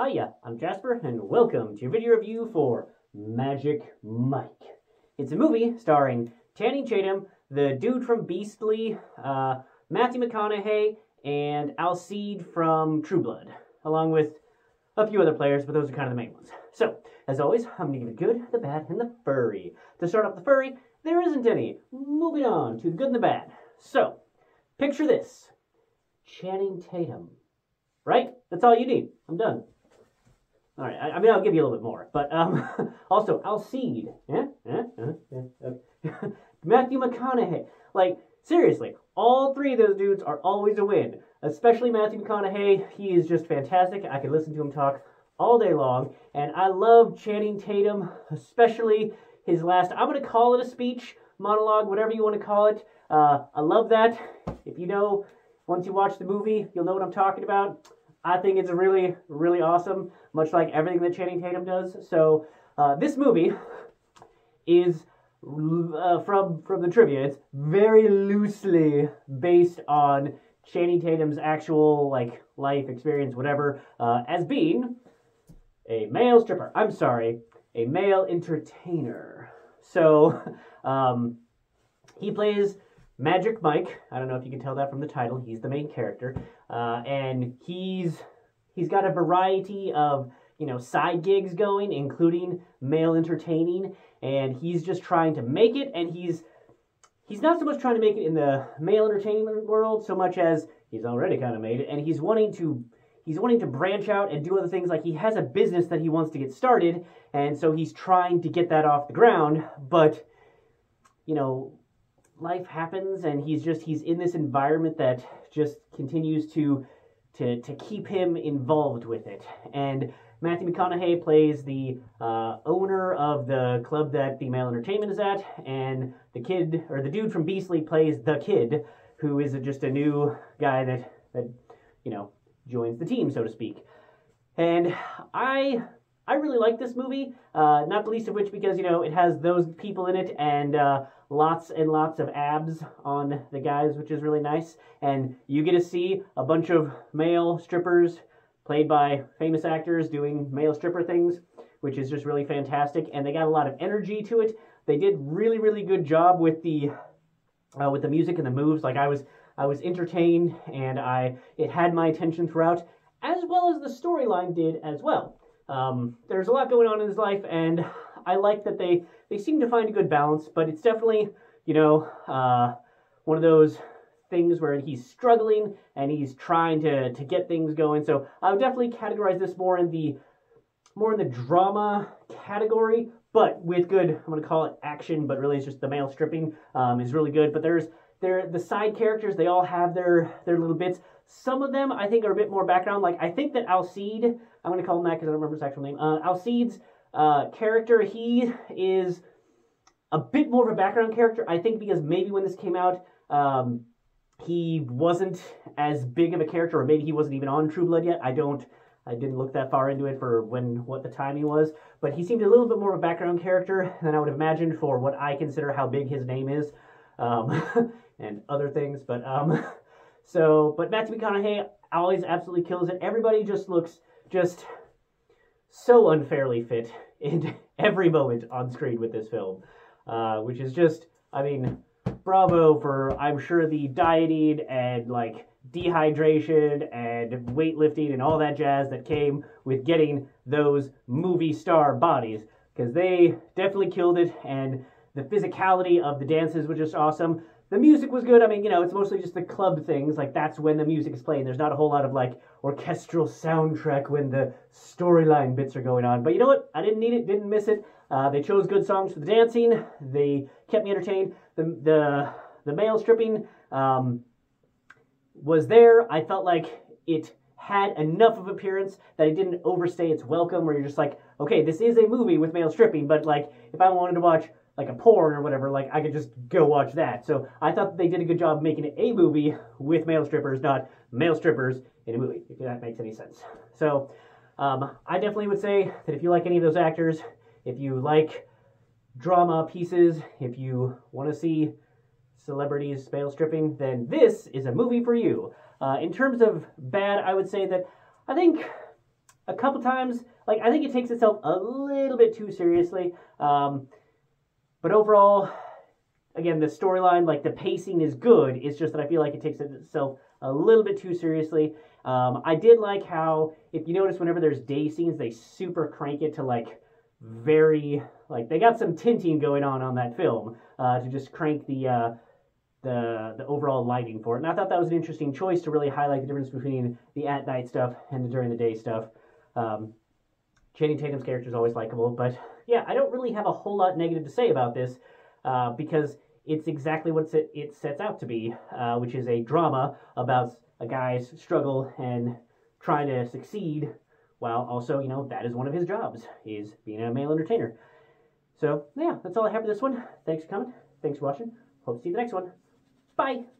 Hiya, I'm Jasper, and welcome to your video review for Magic Mike. It's a movie starring Channing Tatum, the dude from Beastly, Matthew McConaughey, and Alcide from True Blood, along with a few other players, but those are kind of the main ones. So, as always, I'm going to give the good, the bad, and the furry. To start off the furry, there isn't any. Moving on to the good and the bad. So, picture this. Channing Tatum. Right? That's all you need. I'm done. All right, I mean, I'll give you a little bit more. But also, Alcide. Matthew McConaughey. Like, seriously, all three of those dudes are always a win. Especially Matthew McConaughey. He is just fantastic. I could listen to him talk all day long. And I love Channing Tatum, especially his last, I'm going to call it a speech, monologue, whatever you want to call it. I love that. If you know, once you watch the movie, you'll know what I'm talking about. I think it's really, really awesome, much like everything that Channing Tatum does. So this movie is, from the trivia, it's very loosely based on Channing Tatum's actual life experience, whatever, as being a male stripper. I'm sorry, a male entertainer. So he plays Magic Mike. I don't know if you can tell that from the title. He's the main character. And he's got a variety of, side gigs going, including male entertaining, and he's just trying to make it, and he's not so much trying to make it in the male entertainment world so much as he's already kind of made it, and he's wanting to branch out and do other things. Like, he has a business that he wants to get started, and so he's trying to get that off the ground, but, life happens, and he's in this environment that just continues to keep him involved with it. And Matthew McConaughey plays the owner of the club that the male entertainment is at, and the dude from Beastly plays the kid, who is just a new guy that joins the team, so to speak. And I really like this movie, not the least of which because, it has those people in it, and lots and lots of abs on the guys, which is really nice. And you get to see a bunch of male strippers played by famous actors doing male stripper things, which is just really fantastic. And they got a lot of energy to it. They did really, really good job with the music and the moves. Like, I was entertained, and it had my attention throughout, as well as the storyline did as well. There's a lot going on in his life, and I like that they seem to find a good balance, but it's definitely, one of those things where he's struggling and he's trying to get things going. So I would definitely categorize this more in the drama category, but with good, I'm going to call it action, but really it's just the male stripping is really good. But the side characters, they all have their little bits. Some of them I think are a bit more background. Like, I think that Alcide, I'm going to call him that because I don't remember his actual name. Alcide's character, he is a bit more of a background character, I think, because maybe when this came out, he wasn't as big of a character, or maybe he wasn't even on True Blood yet. I didn't look that far into it for what the timing was, but he seemed a little bit more of a background character than I would have imagined for what I consider how big his name is, and other things. But but Matthew McConaughey always absolutely kills it. Everybody just looks so unfairly fit in every moment on screen with this film, which is just, bravo for, I'm sure, the dieting and dehydration and weightlifting and all that jazz that came with getting those movie star bodies, because they definitely killed it, and the physicality of the dances was just awesome. The music was good. It's mostly just the club things. That's when the music is playing. There's not a whole lot of orchestral soundtrack when the storyline bits are going on. But you know what? I didn't need it, didn't miss it. They chose good songs for the dancing. They kept me entertained. The male stripping was there. I felt like it had enough of appearance that it didn't overstay its welcome, where you're just like, okay, this is a movie with male stripping, but if I wanted to watch a porn or whatever, I could just go watch that. So I thought that they did a good job making it a movie with male strippers, not male strippers in a movie, if that makes any sense. So I definitely would say that if you like any of those actors, if you like drama pieces, if you want to see celebrities male stripping, then this is a movie for you. In terms of bad, I would say that I think a couple times, like, I think it takes itself a little bit too seriously. But overall, again, the storyline, like, the pacing is good. It's just that I feel like it takes itself a little bit too seriously. I did like how, if you notice, whenever there's day scenes, they super crank it to, like, very, like, they got some tinting going on that film to just crank the overall lighting for it. And I thought that was an interesting choice to really highlight the difference between the at-night stuff and the during-the-day stuff. Channing Tatum's character is always likable, but yeah, I don't really have a whole lot negative to say about this because it's exactly what it sets out to be, which is a drama about a guy's struggle and trying to succeed, while also, you know, that is one of his jobs, is being a male entertainer. So, yeah, that's all I have for this one. Thanks for coming. Thanks for watching. Hope to see you the next one. Bye!